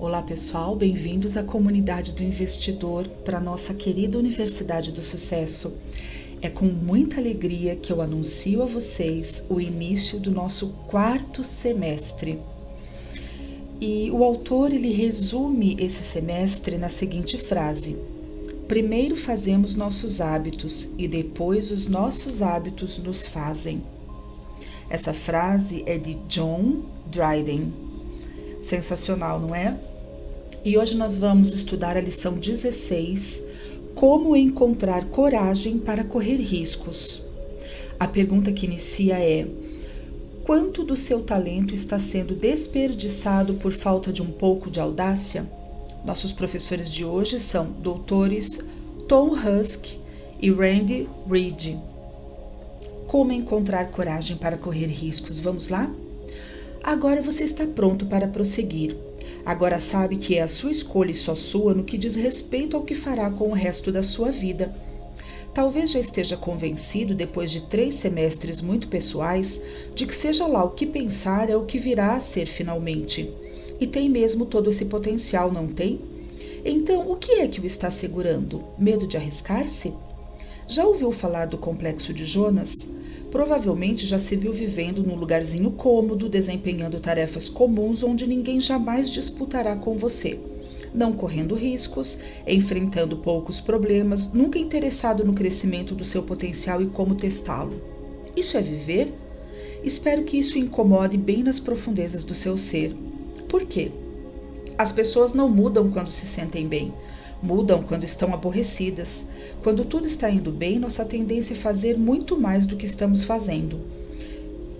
Olá pessoal, bem-vindos à comunidade do investidor para a nossa querida Universidade do Sucesso. É com muita alegria que eu anuncio a vocês o início do nosso 4º semestre. E o autor ele resume esse semestre na seguinte frase: primeiro fazemos nossos hábitos e depois os nossos hábitos nos fazem. Essa frase é de John Dryden. Sensacional, não é? E hoje nós vamos estudar a lição 16, como encontrar coragem para correr riscos. A pergunta que inicia é: quanto do seu talento está sendo desperdiçado por falta de um pouco de audácia? Nossos professores de hoje são doutores Tom Husk e Randy Reed. Como encontrar coragem para correr riscos? Vamos lá? Agora você está pronto para prosseguir. Agora sabe que é a sua escolha e só sua no que diz respeito ao que fará com o resto da sua vida. Talvez já esteja convencido, depois de 3 semestres muito pessoais, de que seja lá o que pensar é o que virá a ser finalmente. E tem mesmo todo esse potencial, não tem? Então, o que é que o está segurando? Medo de arriscar-se? Já ouviu falar do complexo de Jonas? Provavelmente já se viu vivendo num lugarzinho cômodo, desempenhando tarefas comuns onde ninguém jamais disputará com você. Não correndo riscos, enfrentando poucos problemas, nunca interessado no crescimento do seu potencial e como testá-lo. Isso é viver? Espero que isso incomode bem nas profundezas do seu ser. Por quê? As pessoas não mudam quando se sentem bem. Mudam quando estão aborrecidas. Quando tudo está indo bem, nossa tendência é fazer muito mais do que estamos fazendo.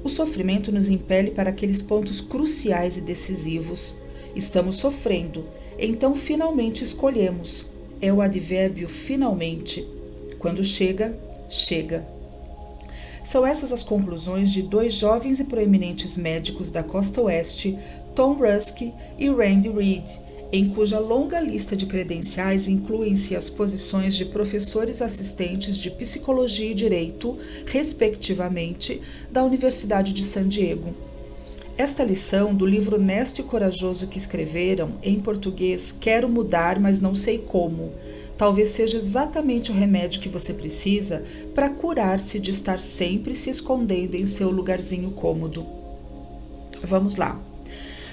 O sofrimento nos impele para aqueles pontos cruciais e decisivos. Estamos sofrendo, então finalmente escolhemos. É o advérbio finalmente. Quando chega, chega. São essas as conclusões de 2 jovens e proeminentes médicos da costa oeste, Tom Husk e Randy Reed, em cuja longa lista de credenciais incluem-se as posições de professores assistentes de psicologia e direito, respectivamente, da Universidade de San Diego. Esta lição, do livro honesto e corajoso que escreveram, em português Quero Mudar, mas Não Sei Como, talvez seja exatamente o remédio que você precisa para curar-se de estar sempre se escondendo em seu lugarzinho cômodo. Vamos lá.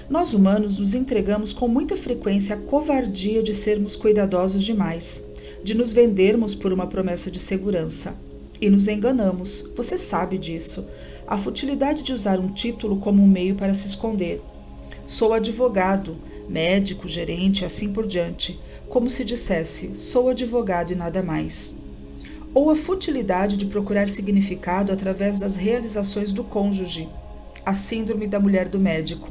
Nós humanos nos entregamos com muita frequência à covardia de sermos cuidadosos demais, de nos vendermos por uma promessa de segurança. E nos enganamos, você sabe disso. A futilidade de usar um título como um meio para se esconder. Sou advogado, médico, gerente, assim por diante, como se dissesse, sou advogado e nada mais. Ou a futilidade de procurar significado através das realizações do cônjuge, a síndrome da mulher do médico,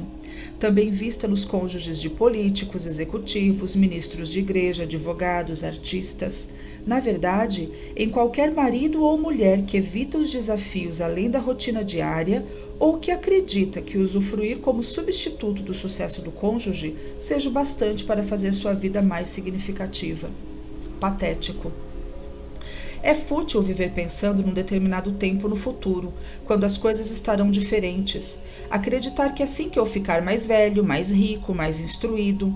também vista nos cônjuges de políticos, executivos, ministros de igreja, advogados, artistas. Na verdade, em qualquer marido ou mulher que evita os desafios além da rotina diária ou que acredita que usufruir como substituto do sucesso do cônjuge seja o bastante para fazer sua vida mais significativa. Patético. É fútil viver pensando num determinado tempo no futuro, quando as coisas estarão diferentes. Acreditar que assim que eu ficar mais velho, mais rico, mais instruído,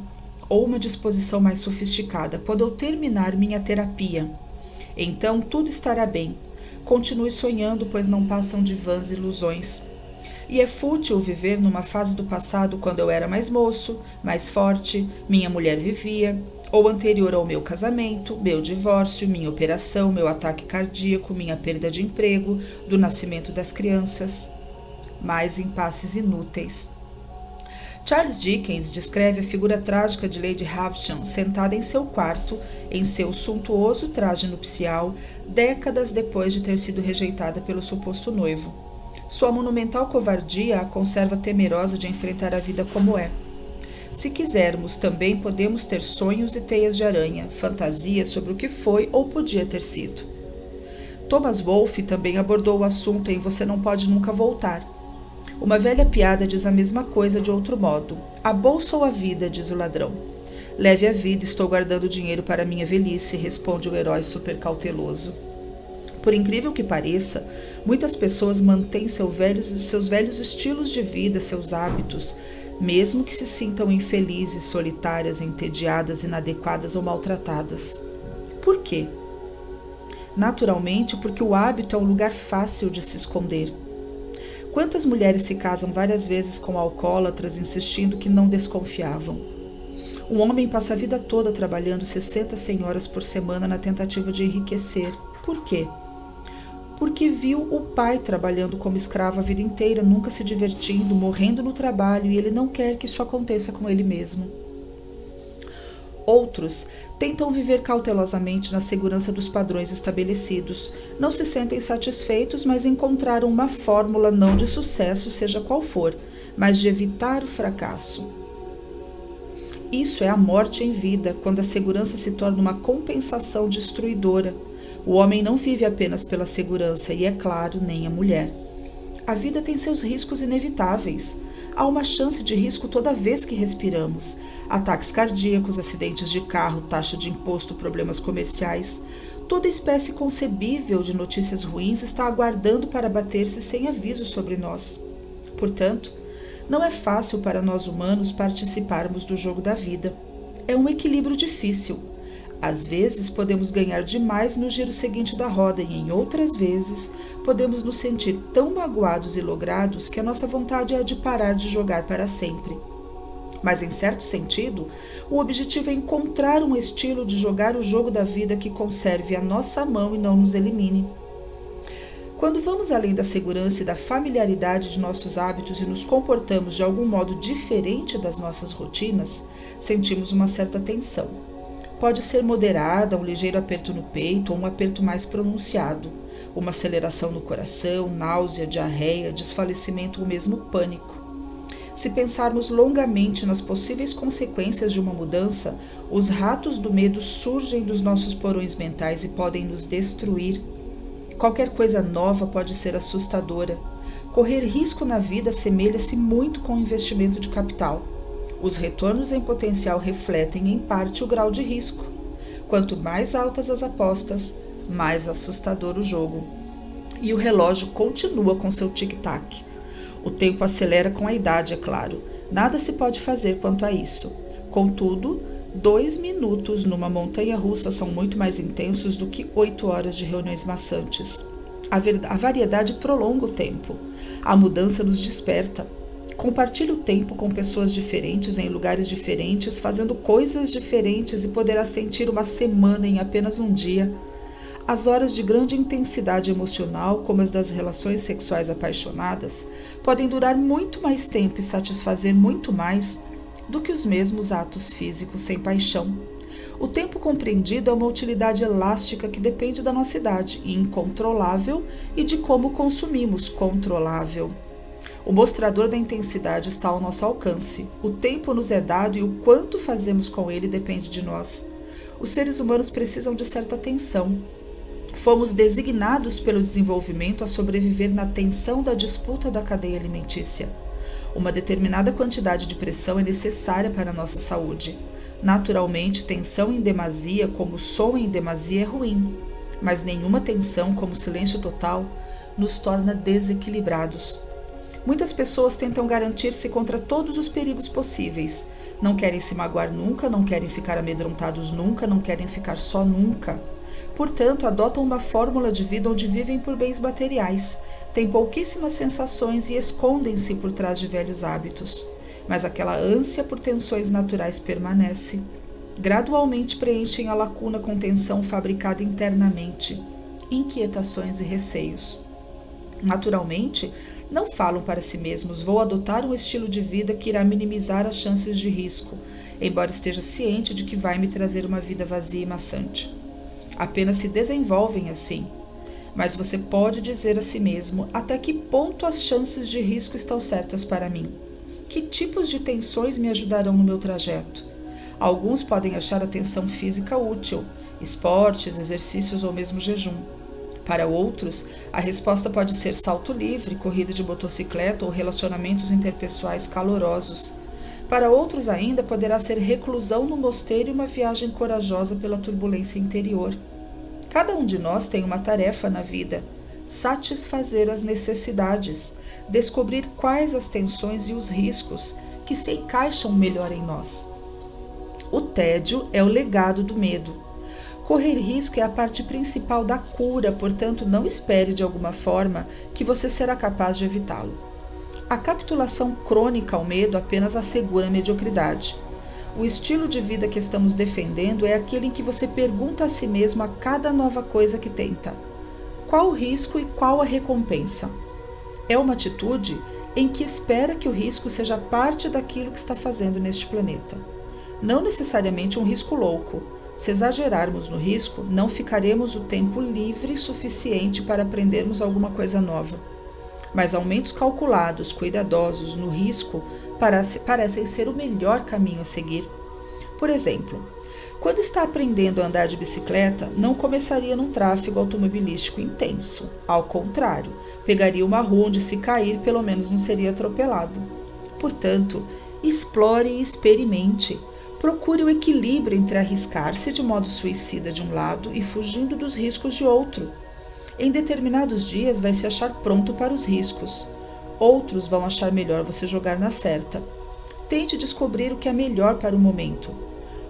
ou uma disposição mais sofisticada, quando eu terminar minha terapia, então tudo estará bem. Continue sonhando, pois não passam de vãs ilusões. E é fútil viver numa fase do passado quando eu era mais moço, mais forte, minha mulher vivia, ou anterior ao meu casamento, meu divórcio, minha operação, meu ataque cardíaco, minha perda de emprego, do nascimento das crianças. Mais impasses inúteis. Charles Dickens descreve a figura trágica de Lady Havisham sentada em seu quarto, em seu suntuoso traje nupcial, décadas depois de ter sido rejeitada pelo suposto noivo. Sua monumental covardia a conserva temerosa de enfrentar a vida como é. Se quisermos, também podemos ter sonhos e teias de aranha, fantasias sobre o que foi ou podia ter sido. Thomas Wolfe também abordou o assunto em Você Não Pode Nunca Voltar. Uma velha piada diz a mesma coisa de outro modo. A bolsa ou a vida, diz o ladrão. Leve a vida, estou guardando dinheiro para minha velhice, responde o herói super cauteloso. Por incrível que pareça, muitas pessoas mantêm seus velhos estilos de vida, seus hábitos, mesmo que se sintam infelizes, solitárias, entediadas, inadequadas ou maltratadas. Por quê? Naturalmente, porque o hábito é um lugar fácil de se esconder. Quantas mulheres se casam várias vezes com alcoólatras, insistindo que não desconfiavam? Um homem passa a vida toda trabalhando 60, 100 horas por semana na tentativa de enriquecer. Por quê? Porque viu o pai trabalhando como escravo a vida inteira, nunca se divertindo, morrendo no trabalho, e ele não quer que isso aconteça com ele mesmo. Outros tentam viver cautelosamente na segurança dos padrões estabelecidos. Não se sentem satisfeitos, mas encontraram uma fórmula não de sucesso, seja qual for, mas de evitar o fracasso. Isso é a morte em vida, quando a segurança se torna uma compensação destruidora. O homem não vive apenas pela segurança e, é claro, nem a mulher. A vida tem seus riscos inevitáveis. Há uma chance de risco toda vez que respiramos. Ataques cardíacos, acidentes de carro, taxa de imposto, problemas comerciais. Toda espécie concebível de notícias ruins está aguardando para bater-se sem aviso sobre nós. Portanto, não é fácil para nós humanos participarmos do jogo da vida. É um equilíbrio difícil. Às vezes podemos ganhar demais no giro seguinte da roda e em outras vezes podemos nos sentir tão magoados e logrados que a nossa vontade é de parar de jogar para sempre. Mas em certo sentido, o objetivo é encontrar um estilo de jogar o jogo da vida que conserve a nossa mão e não nos elimine. Quando vamos além da segurança e da familiaridade de nossos hábitos e nos comportamos de algum modo diferente das nossas rotinas, sentimos uma certa tensão. Pode ser moderada, um ligeiro aperto no peito ou um aperto mais pronunciado, uma aceleração no coração, náusea, diarreia, desfalecimento ou mesmo pânico. Se pensarmos longamente nas possíveis consequências de uma mudança, os ratos do medo surgem dos nossos porões mentais e podem nos destruir. Qualquer coisa nova pode ser assustadora. Correr risco na vida assemelha-se muito com o investimento de capital. Os retornos em potencial refletem, em parte, o grau de risco. Quanto mais altas as apostas, mais assustador o jogo. E o relógio continua com seu tic-tac. O tempo acelera com a idade, é claro. Nada se pode fazer quanto a isso. Contudo, 2 minutos numa montanha-russa são muito mais intensos do que 8 horas de reuniões maçantes. A variedade prolonga o tempo. A mudança nos desperta. Compartilhe o tempo com pessoas diferentes em lugares diferentes, fazendo coisas diferentes e poderá sentir uma semana em apenas um dia. As horas de grande intensidade emocional, como as das relações sexuais apaixonadas, podem durar muito mais tempo e satisfazer muito mais do que os mesmos atos físicos sem paixão. O tempo compreendido é uma utilidade elástica que depende da nossa idade, incontrolável, e de como consumimos, controlável. O mostrador da intensidade está ao nosso alcance. O tempo nos é dado e o quanto fazemos com ele depende de nós. Os seres humanos precisam de certa atenção. Fomos designados pelo desenvolvimento a sobreviver na tensão da disputa da cadeia alimentícia. Uma determinada quantidade de pressão é necessária para a nossa saúde. Naturalmente, tensão em demasia, como som em demasia, é ruim. Mas nenhuma tensão, como silêncio total, nos torna desequilibrados. Muitas pessoas tentam garantir-se contra todos os perigos possíveis. Não querem se magoar nunca, não querem ficar amedrontados nunca, não querem ficar só nunca. Portanto, adotam uma fórmula de vida onde vivem por bens materiais, têm pouquíssimas sensações e escondem-se por trás de velhos hábitos. Mas aquela ânsia por tensões naturais permanece. Gradualmente preenchem a lacuna com tensão fabricada internamente, inquietações e receios. Naturalmente, não falam para si mesmos: vou adotar um estilo de vida que irá minimizar as chances de risco, embora esteja ciente de que vai me trazer uma vida vazia e maçante. Apenas se desenvolvem assim. Mas você pode dizer a si mesmo até que ponto as chances de risco estão certas para mim. Que tipos de tensões me ajudarão no meu trajeto? Alguns podem achar a tensão física útil, esportes, exercícios ou mesmo jejum. Para outros, a resposta pode ser salto livre, corrida de motocicleta ou relacionamentos interpessoais calorosos. Para outros ainda, poderá ser reclusão no mosteiro e uma viagem corajosa pela turbulência interior. Cada um de nós tem uma tarefa na vida: satisfazer as necessidades, descobrir quais as tensões e os riscos que se encaixam melhor em nós. O tédio é o legado do medo. Correr risco é a parte principal da cura, portanto, não espere de alguma forma que você será capaz de evitá-lo. A capitulação crônica ao medo apenas assegura a mediocridade. O estilo de vida que estamos defendendo é aquele em que você pergunta a si mesmo a cada nova coisa que tenta: qual o risco e qual a recompensa? É uma atitude em que espera que o risco seja parte daquilo que está fazendo neste planeta. Não necessariamente um risco louco. Se exagerarmos no risco, não ficaremos o tempo livre suficiente para aprendermos alguma coisa nova. Mas aumentos calculados, cuidadosos no risco, parecem ser o melhor caminho a seguir. Por exemplo, quando está aprendendo a andar de bicicleta, não começaria num tráfego automobilístico intenso. Ao contrário, pegaria uma rua onde, se cair, pelo menos não seria atropelado. Portanto, explore e experimente. Procure o equilíbrio entre arriscar-se de modo suicida de um lado e fugindo dos riscos de outro. Em determinados dias vai se achar pronto para os riscos. Outros vão achar melhor você jogar na certa. Tente descobrir o que é melhor para o momento.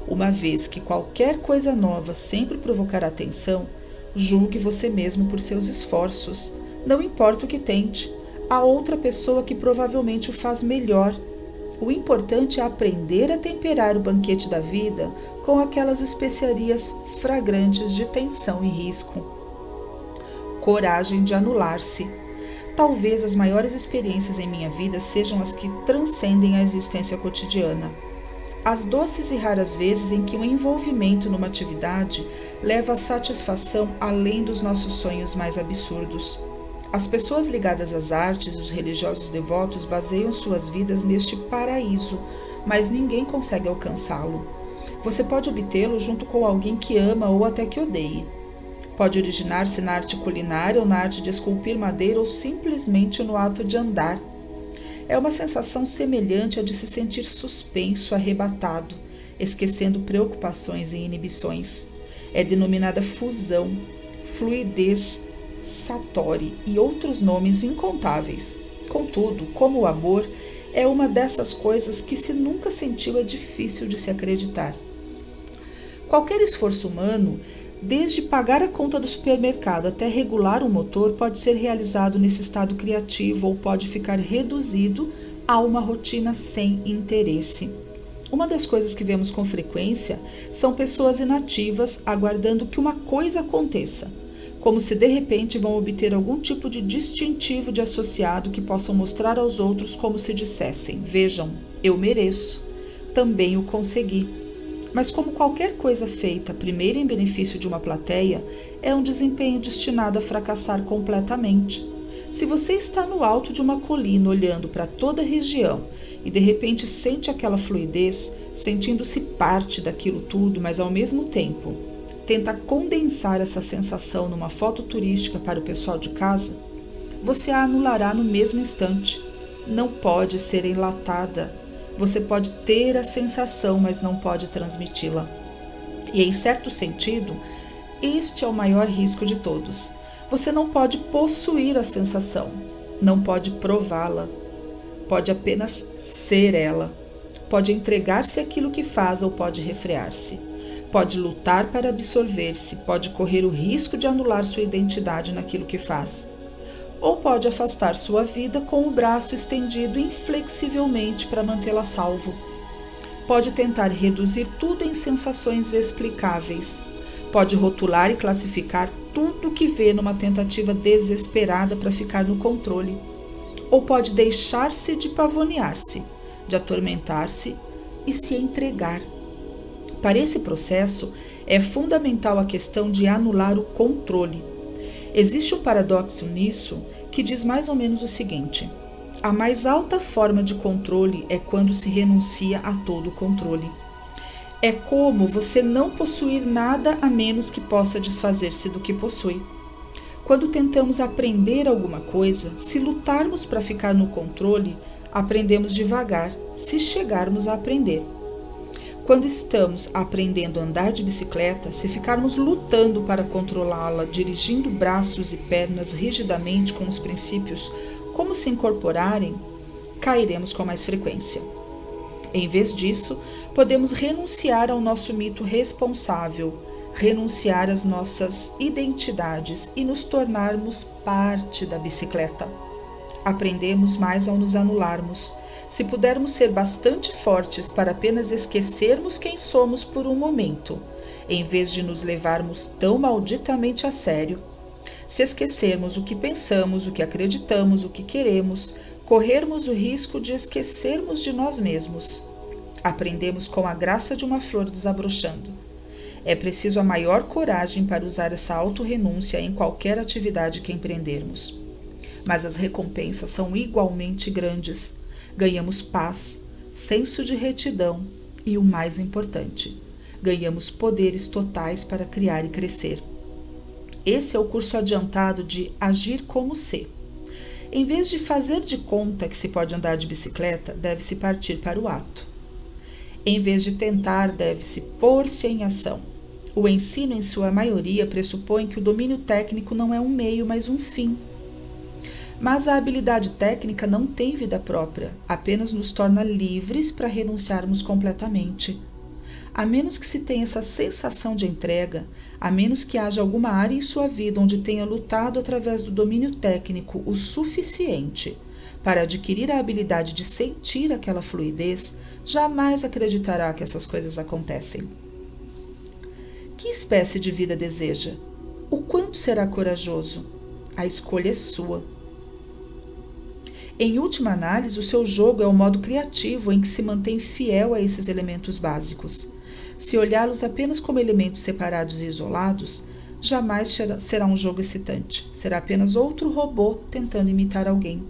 Uma vez que qualquer coisa nova sempre provocará atenção, julgue você mesmo por seus esforços. Não importa o que tente, há outra pessoa que provavelmente o faz melhor. O importante é aprender a temperar o banquete da vida com aquelas especiarias fragrantes de tensão e risco. Coragem de anular-se. Talvez as maiores experiências em minha vida sejam as que transcendem a existência cotidiana. As doces e raras vezes em que o envolvimento numa atividade leva à satisfação além dos nossos sonhos mais absurdos. As pessoas ligadas às artes e os religiosos devotos baseiam suas vidas neste paraíso, mas ninguém consegue alcançá-lo. Você pode obtê-lo junto com alguém que ama ou até que odeie. Pode originar-se na arte culinária ou na arte de esculpir madeira ou simplesmente no ato de andar. É uma sensação semelhante à de se sentir suspenso, arrebatado, esquecendo preocupações e inibições. É denominada fusão, fluidez, satori e outros nomes incontáveis. Contudo, como o amor, é uma dessas coisas que, se nunca sentiu, é difícil de se acreditar. Qualquer esforço humano, desde pagar a conta do supermercado até regular um motor, pode ser realizado nesse estado criativo ou pode ficar reduzido a uma rotina sem interesse. Uma das coisas que vemos com frequência são pessoas inativas aguardando que uma coisa aconteça, como se de repente vão obter algum tipo de distintivo de associado que possam mostrar aos outros como se dissessem: vejam, eu mereço, também o consegui. Mas como qualquer coisa feita primeiro em benefício de uma plateia, é um desempenho destinado a fracassar completamente. Se você está no alto de uma colina olhando para toda a região e de repente sente aquela fluidez, sentindo-se parte daquilo tudo, mas ao mesmo tempo tenta condensar essa sensação numa foto turística para o pessoal de casa, você a anulará no mesmo instante. Não pode ser enlatada. Você pode ter a sensação, mas não pode transmiti-la. E, em certo sentido, este é o maior risco de todos. Você não pode possuir a sensação, não pode prová-la, pode apenas ser ela. Pode entregar-se àquilo que faz ou pode refrear-se. Pode lutar para absorver-se, pode correr o risco de anular sua identidade naquilo que faz. Ou pode afastar sua vida com o braço estendido inflexivelmente para mantê-la salvo. Pode tentar reduzir tudo em sensações explicáveis. Pode rotular e classificar tudo o que vê numa tentativa desesperada para ficar no controle. Ou pode deixar-se de pavonear-se, de atormentar-se e se entregar. Para esse processo, é fundamental a questão de anular o controle. Existe um paradoxo nisso que diz mais ou menos o seguinte: a mais alta forma de controle é quando se renuncia a todo o controle. É como você não possuir nada a menos que possa desfazer-se do que possui. Quando tentamos aprender alguma coisa, se lutarmos para ficar no controle, aprendemos devagar, se chegarmos a aprender. Quando estamos aprendendo a andar de bicicleta, se ficarmos lutando para controlá-la, dirigindo braços e pernas rigidamente com os princípios como se incorporarem, cairemos com mais frequência. Em vez disso, podemos renunciar ao nosso mito responsável, renunciar às nossas identidades e nos tornarmos parte da bicicleta. Aprendemos mais ao nos anularmos. Se pudermos ser bastante fortes para apenas esquecermos quem somos por um momento, em vez de nos levarmos tão malditamente a sério, se esquecermos o que pensamos, o que acreditamos, o que queremos, corrermos o risco de esquecermos de nós mesmos. Aprendemos com a graça de uma flor desabrochando. É preciso a maior coragem para usar essa autorrenúncia em qualquer atividade que empreendermos. Mas as recompensas são igualmente grandes. Ganhamos paz, senso de retidão e, o mais importante, ganhamos poderes totais para criar e crescer. Esse é o curso adiantado de Agir como Se. Em vez de fazer de conta que se pode andar de bicicleta, deve-se partir para o ato. Em vez de tentar, deve-se pôr-se em ação. O ensino, em sua maioria, pressupõe que o domínio técnico não é um meio, mas um fim. Mas a habilidade técnica não tem vida própria, apenas nos torna livres para renunciarmos completamente. A menos que se tenha essa sensação de entrega, a menos que haja alguma área em sua vida onde tenha lutado através do domínio técnico o suficiente para adquirir a habilidade de sentir aquela fluidez, jamais acreditará que essas coisas acontecem. Que espécie de vida deseja? O quanto será corajoso? A escolha é sua. Em última análise, o seu jogo é o modo criativo em que se mantém fiel a esses elementos básicos. Se olhá-los apenas como elementos separados e isolados, jamais será um jogo excitante. Será apenas outro robô tentando imitar alguém.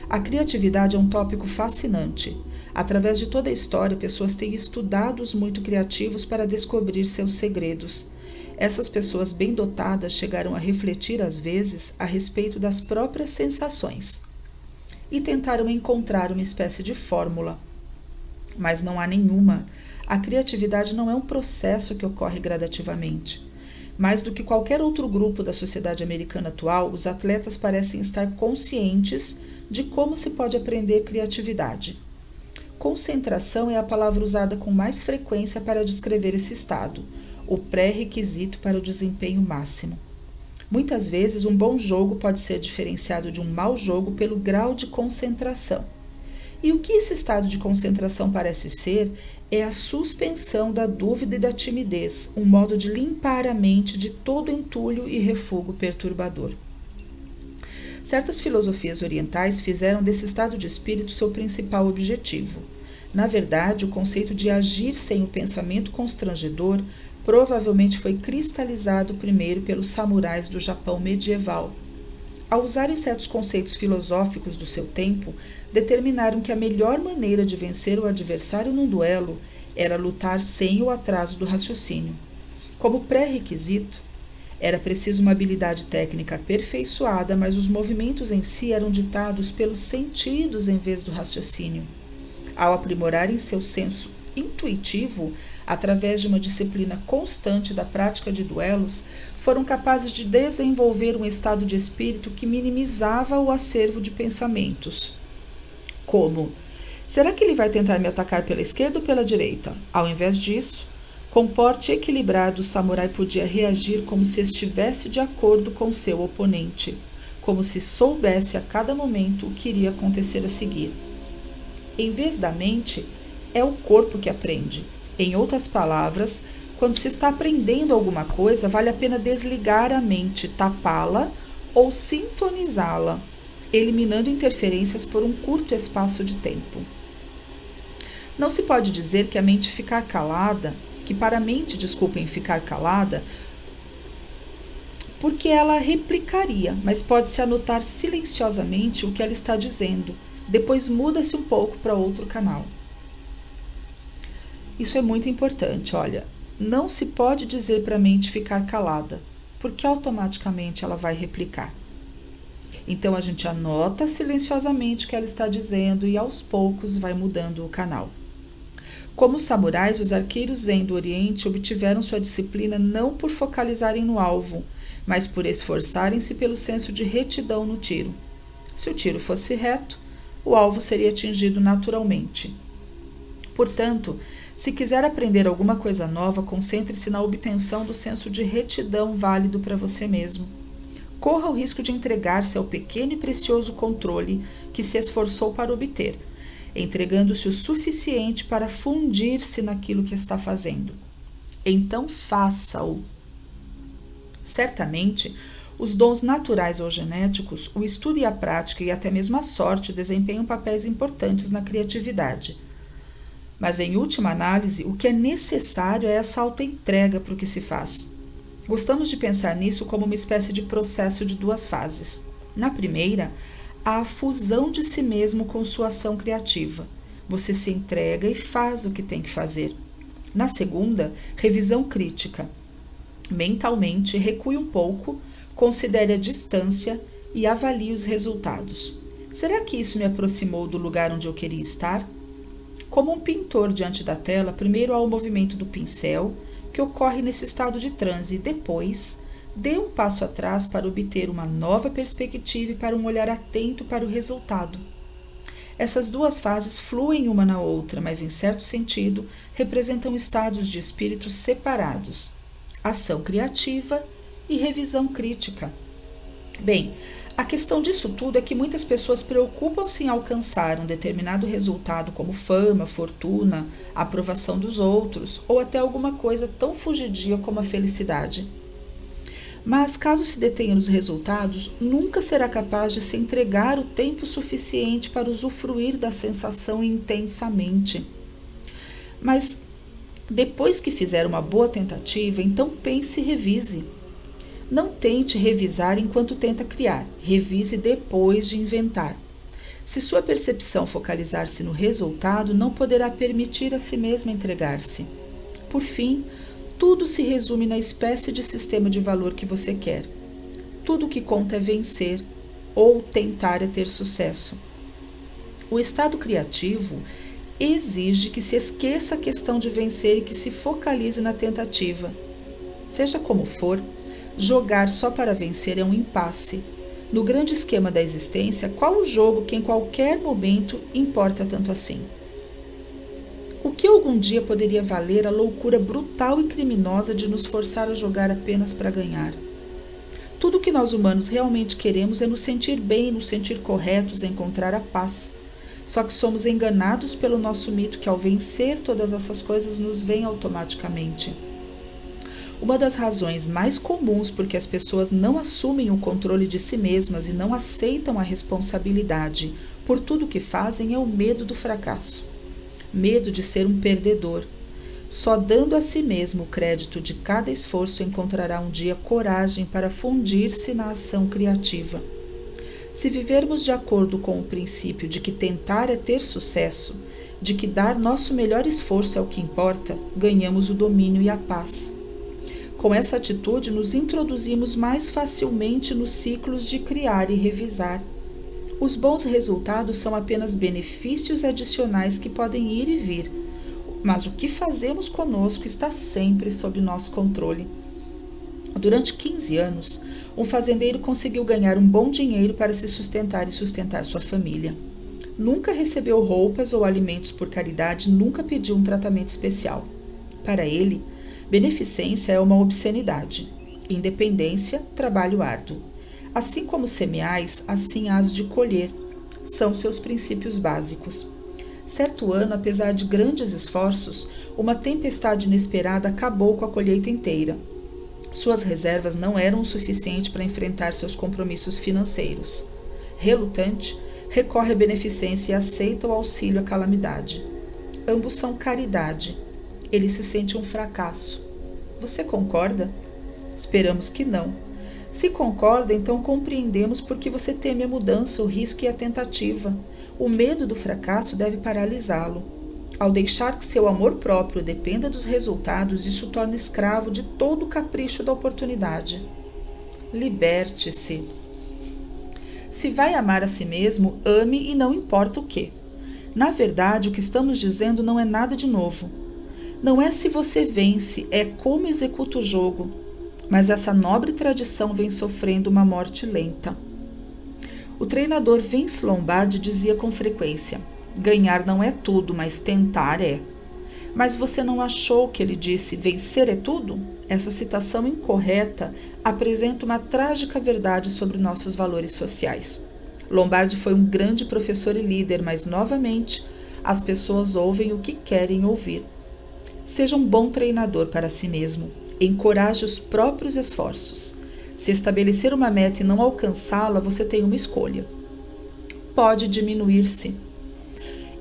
A criatividade é um tópico fascinante. Através de toda a história, pessoas têm estudado os muito criativos para descobrir seus segredos. Essas pessoas bem dotadas chegaram a refletir, às vezes, a respeito das próprias sensações e tentaram encontrar uma espécie de fórmula. Mas não há nenhuma. A criatividade não é um processo que ocorre gradativamente. Mais do que qualquer outro grupo da sociedade americana atual, os atletas parecem estar conscientes de como se pode aprender criatividade. Concentração é a palavra usada com mais frequência para descrever esse estado, o pré-requisito para o desempenho máximo. Muitas vezes, um bom jogo pode ser diferenciado de um mau jogo pelo grau de concentração. E o que esse estado de concentração parece ser é a suspensão da dúvida e da timidez, um modo de limpar a mente de todo entulho e refúgio perturbador. Certas filosofias orientais fizeram desse estado de espírito seu principal objetivo. Na verdade, o conceito de agir sem o pensamento constrangedor provavelmente foi cristalizado primeiro pelos samurais do Japão medieval. Ao usarem certos conceitos filosóficos do seu tempo, determinaram que a melhor maneira de vencer o adversário num duelo era lutar sem o atraso do raciocínio. Como pré-requisito, era preciso uma habilidade técnica aperfeiçoada, mas os movimentos em si eram ditados pelos sentidos em vez do raciocínio. Ao aprimorarem seu senso intuitivo, através de uma disciplina constante da prática de duelos, foram capazes de desenvolver um estado de espírito que minimizava o acervo de pensamentos. Como: será que ele vai tentar me atacar pela esquerda ou pela direita? Ao invés disso, com porte equilibrado, o samurai podia reagir como se estivesse de acordo com seu oponente, como se soubesse a cada momento o que iria acontecer a seguir. Em vez da mente, é o corpo que aprende. Em outras palavras, quando se está aprendendo alguma coisa, vale a pena desligar a mente, tapá-la ou sintonizá-la, eliminando interferências por um curto espaço de tempo. Não se pode dizer que a mente ficar calada, ficar calada, porque ela replicaria, mas pode-se anotar silenciosamente o que ela está dizendo, depois muda-se um pouco para outro canal. Isso é muito importante, olha, não se pode dizer para a mente ficar calada, porque automaticamente ela vai replicar. Então a gente anota silenciosamente o que ela está dizendo e aos poucos vai mudando o canal. Como os samurais, os arqueiros zen do Oriente obtiveram sua disciplina não por focalizarem no alvo, mas por esforçarem-se pelo senso de retidão no tiro. Se o tiro fosse reto, o alvo seria atingido naturalmente. Portanto, se quiser aprender alguma coisa nova, concentre-se na obtenção do senso de retidão válido para você mesmo. Corra o risco de entregar-se ao pequeno e precioso controle que se esforçou para obter, entregando-se o suficiente para fundir-se naquilo que está fazendo. Então faça-o. Certamente, os dons naturais ou genéticos, o estudo e a prática e até mesmo a sorte desempenham papéis importantes na criatividade. Mas, em última análise, o que é necessário é essa autoentrega para o que se faz. Gostamos de pensar nisso como uma espécie de processo de duas fases. Na primeira, há a fusão de si mesmo com sua ação criativa. Você se entrega e faz o que tem que fazer. Na segunda, revisão crítica. Mentalmente, recue um pouco, considere a distância e avalie os resultados. Será que isso me aproximou do lugar onde eu queria estar? Como um pintor diante da tela, primeiro há o movimento do pincel, que ocorre nesse estado de transe, e depois dê um passo atrás para obter uma nova perspectiva e para um olhar atento para o resultado. Essas duas fases fluem uma na outra, mas em certo sentido representam estados de espírito separados: ação criativa e revisão crítica. Bem, a questão disso tudo é que muitas pessoas preocupam-se em alcançar um determinado resultado, como fama, fortuna, aprovação dos outros, ou até alguma coisa tão fugidia como a felicidade. Mas, caso se detenha nos resultados, nunca será capaz de se entregar o tempo suficiente para usufruir da sensação intensamente. Mas, depois que fizer uma boa tentativa, então pense e revise. Não tente revisar enquanto tenta criar, revise depois de inventar. Se sua percepção focalizar-se no resultado, não poderá permitir a si mesma entregar-se. Por fim, tudo se resume na espécie de sistema de valor que você quer. Tudo o que conta é vencer, ou tentar é ter sucesso. O estado criativo exige que se esqueça a questão de vencer e que se focalize na tentativa. Seja como for, jogar só para vencer é um impasse. No grande esquema da existência, qual o jogo que em qualquer momento importa tanto assim? O que algum dia poderia valer a loucura brutal e criminosa de nos forçar a jogar apenas para ganhar? Tudo o que nós humanos realmente queremos é nos sentir bem, nos sentir corretos, encontrar a paz. Só que somos enganados pelo nosso mito que ao vencer todas essas coisas nos vem automaticamente. Uma das razões mais comuns por que as pessoas não assumem o controle de si mesmas e não aceitam a responsabilidade por tudo o que fazem é o medo do fracasso. Medo de ser um perdedor. Só dando a si mesmo o crédito de cada esforço encontrará um dia coragem para fundir-se na ação criativa. Se vivermos de acordo com o princípio de que tentar é ter sucesso, de que dar nosso melhor esforço é o que importa, ganhamos o domínio e a paz. Com essa atitude, nos introduzimos mais facilmente nos ciclos de criar e revisar. Os bons resultados são apenas benefícios adicionais que podem ir e vir, mas o que fazemos conosco está sempre sob nosso controle. Durante 15 anos, um fazendeiro conseguiu ganhar um bom dinheiro para se sustentar e sustentar sua família. Nunca recebeu roupas ou alimentos por caridade, nunca pediu um tratamento especial. Para ele, beneficência é uma obscenidade. Independência, trabalho árduo. Assim como semeais, assim hás de colher. São seus princípios básicos. Certo ano, apesar de grandes esforços, uma tempestade inesperada acabou com a colheita inteira. Suas reservas não eram o suficiente para enfrentar seus compromissos financeiros. Relutante, recorre à beneficência e aceita o auxílio à calamidade. Ambos são caridade. Ele se sente um fracasso. Você concorda? Esperamos que não. Se concorda, então compreendemos por que você teme a mudança, o risco e a tentativa. O medo do fracasso deve paralisá-lo. Ao deixar que seu amor próprio dependa dos resultados, isso torna escravo de todo o capricho da oportunidade. Liberte-se. Se vai amar a si mesmo, ame e não importa o quê. Na verdade, o que estamos dizendo não é nada de novo. Não é se você vence, é como executa o jogo. Mas essa nobre tradição vem sofrendo uma morte lenta. O treinador Vince Lombardi dizia com frequência: ganhar não é tudo, mas tentar é. Mas você não achou que ele disse vencer é tudo? Essa citação incorreta apresenta uma trágica verdade sobre nossos valores sociais. Lombardi foi um grande professor e líder, mas, novamente, as pessoas ouvem o que querem ouvir. Seja um bom treinador para si mesmo. Encoraje os próprios esforços. Se estabelecer uma meta e não alcançá-la, você tem uma escolha. Pode diminuir-se.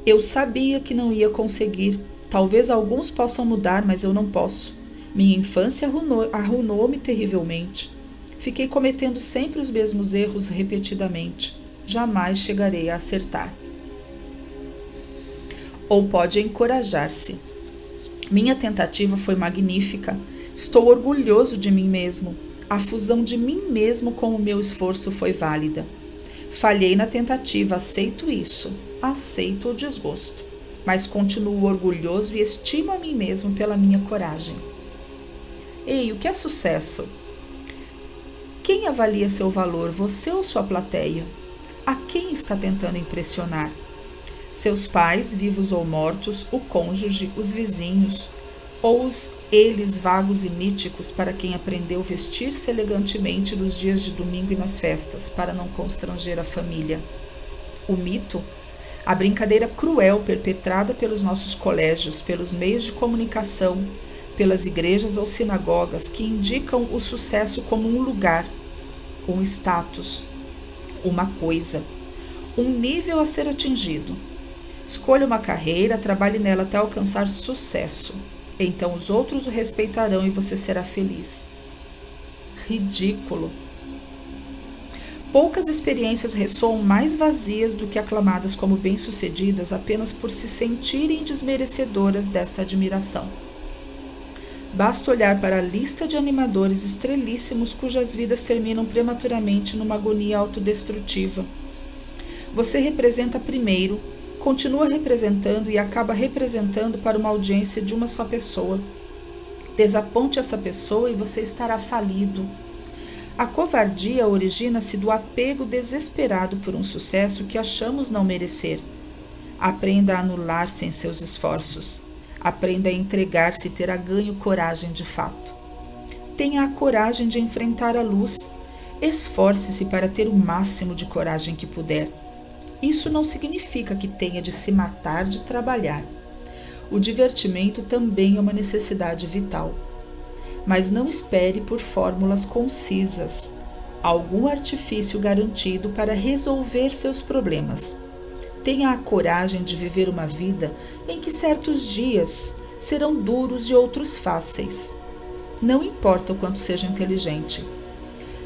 Eu sabia que não ia conseguir. Talvez alguns possam mudar, mas eu não posso. Minha infância arruinou-me terrivelmente. Fiquei cometendo sempre os mesmos erros repetidamente. Jamais chegarei a acertar. Ou pode encorajar-se. Minha tentativa foi magnífica. Estou orgulhoso de mim mesmo. A fusão de mim mesmo com o meu esforço foi válida. Falhei na tentativa, aceito isso. Aceito o desgosto. Mas continuo orgulhoso e estimo a mim mesmo pela minha coragem. Ei, o que é sucesso? Quem avalia seu valor, você ou sua plateia? A quem está tentando impressionar? Seus pais, vivos ou mortos, o cônjuge, os vizinhos, ou eles vagos e míticos para quem aprendeu vestir-se elegantemente nos dias de domingo e nas festas, para não constranger a família? O mito? A brincadeira cruel perpetrada pelos nossos colégios, pelos meios de comunicação, pelas igrejas ou sinagogas que indicam o sucesso como um lugar, um status, uma coisa, um nível a ser atingido. Escolha uma carreira, trabalhe nela até alcançar sucesso. Então os outros o respeitarão e você será feliz. Ridículo! Poucas experiências ressoam mais vazias do que aclamadas como bem-sucedidas apenas por se sentirem desmerecedoras dessa admiração. Basta olhar para a lista de animadores estrelíssimos cujas vidas terminam prematuramente numa agonia autodestrutiva. Você representa primeiro, continua representando e acaba representando para uma audiência de uma só pessoa. Desaponte essa pessoa e você estará falido. A covardia origina-se do apego desesperado por um sucesso que achamos não merecer. Aprenda a anular-se em seus esforços. Aprenda a entregar-se e terá ganho coragem de fato. Tenha a coragem de enfrentar a luz. Esforce-se para ter o máximo de coragem que puder. Isso não significa que tenha de se matar de trabalhar. O divertimento também é uma necessidade vital. Mas não espere por fórmulas concisas, algum artifício garantido para resolver seus problemas. Tenha a coragem de viver uma vida em que certos dias serão duros e outros fáceis. Não importa o quanto seja inteligente.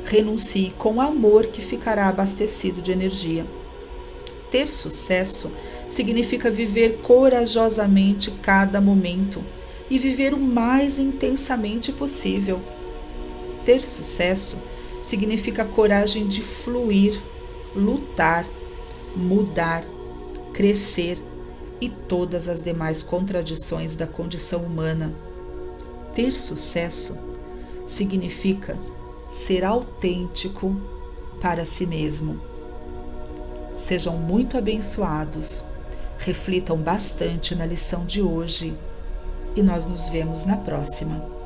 Renuncie com amor que ficará abastecido de energia. Ter sucesso significa viver corajosamente cada momento e viver o mais intensamente possível. Ter sucesso significa coragem de fluir, lutar, mudar, crescer e todas as demais contradições da condição humana. Ter sucesso significa ser autêntico para si mesmo. Sejam muito abençoados, reflitam bastante na lição de hoje e nós nos vemos na próxima.